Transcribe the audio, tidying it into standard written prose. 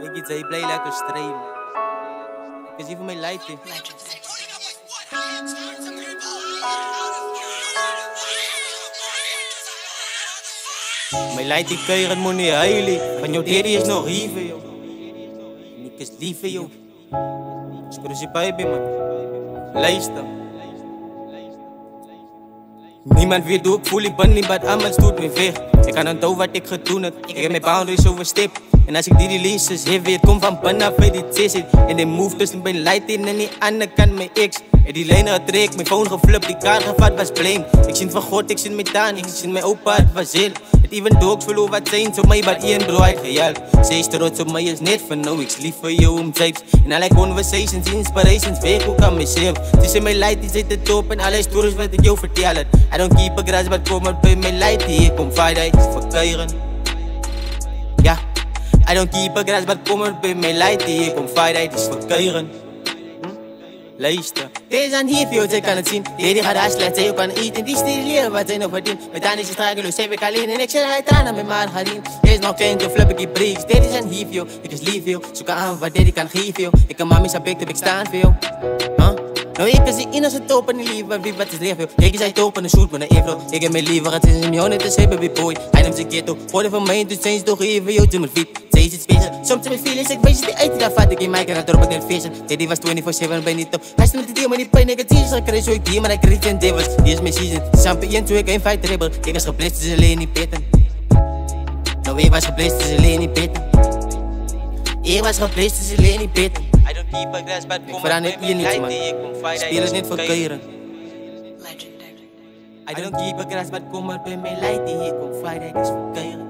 Ik iets hij blij lekker streven. Ik zie voor mijn lijf in. Mijn lijf die keuren moet niet huilen. Van jouw daddy is nog liever, joh. Ik is liever, joh. Scrooge je baby, man. Luister. Niemand weet hoe ik voel, ik ben niet wat anders doet me weg. Ik kan onthouden wat ik gedaan heb. Ik heb mijn boundaries overstep. En als ik die release is, heavy, het komt van binnen bij die zit. En die move tussen mijn light in en die andere kant mijn ex. En die lijnen getrekt, mijn phone geflipt, die kaart gevat was blame. Ik zie van God, ik zie mijn taan, ik zie mijn opa, het was heel. Het even dogs verloor wat zijn, zo mij bij één bro uitgejaagd. Zij is trots op mij, is net van nou, ik lief voor jou om types. En alle conversations, inspirations, weg ook aan mezelf. Het is mijn light, die zit de top en alle stories wat ik jou vertel. I don't keep a grass, but kom maar bij mijn light, die ik kom vrijheid verkeuren. Ja, I don't keep a grass, but kom maar bij mijn light, die ik kom vrijheid is verkeuren. Luister. Deze aan hier veel, zij kan het zien. Die gaat haar slecht, zij ook kan eten. Die stileren wat zij nog verdient. Met aan is het strageloos, heb ik alleen. En ik zet hij tranen met margarine. Deze is nog kind, of flip ik die breaks. Dit is aan hier veel, ik is lief veel. Zoek aan wat dit kan geven veel. Ik kan mami zijn bek, heb ik staan veel. Nou ik is die in als het top en die liever, wie wat is leer veel. Ik is hij top en een shoot met een evro. Ik heb mijn liever, het is in mijn net te zijn baby boy. Hij neemt zijn ghetto, voor van mij, dus zijn ze toch even, joh, doe mijn feet. Zij is het special, soms zijn mijn feelings, ik weet je die uit, daar vat ik in mij, kan het erop met een fashion. Die was 24/7 bij niet top. Hij stond met die deal, maar die pijn negatief, ik kreeg zo ik die, maar ik kreeg geen devils. Die is mijn season, champion, toen ik een fight rebel. Ik was geblest, dus alleen niet pitten. Nou ik was geblest, dus alleen niet pitten. Ik was geblest, dus alleen niet pitten. Ik verander hier niets, man. Speel is niet voor keuren. I don't keep a grass, but kom maar bij mijn light, die ik kom vrijdag is voor keuren.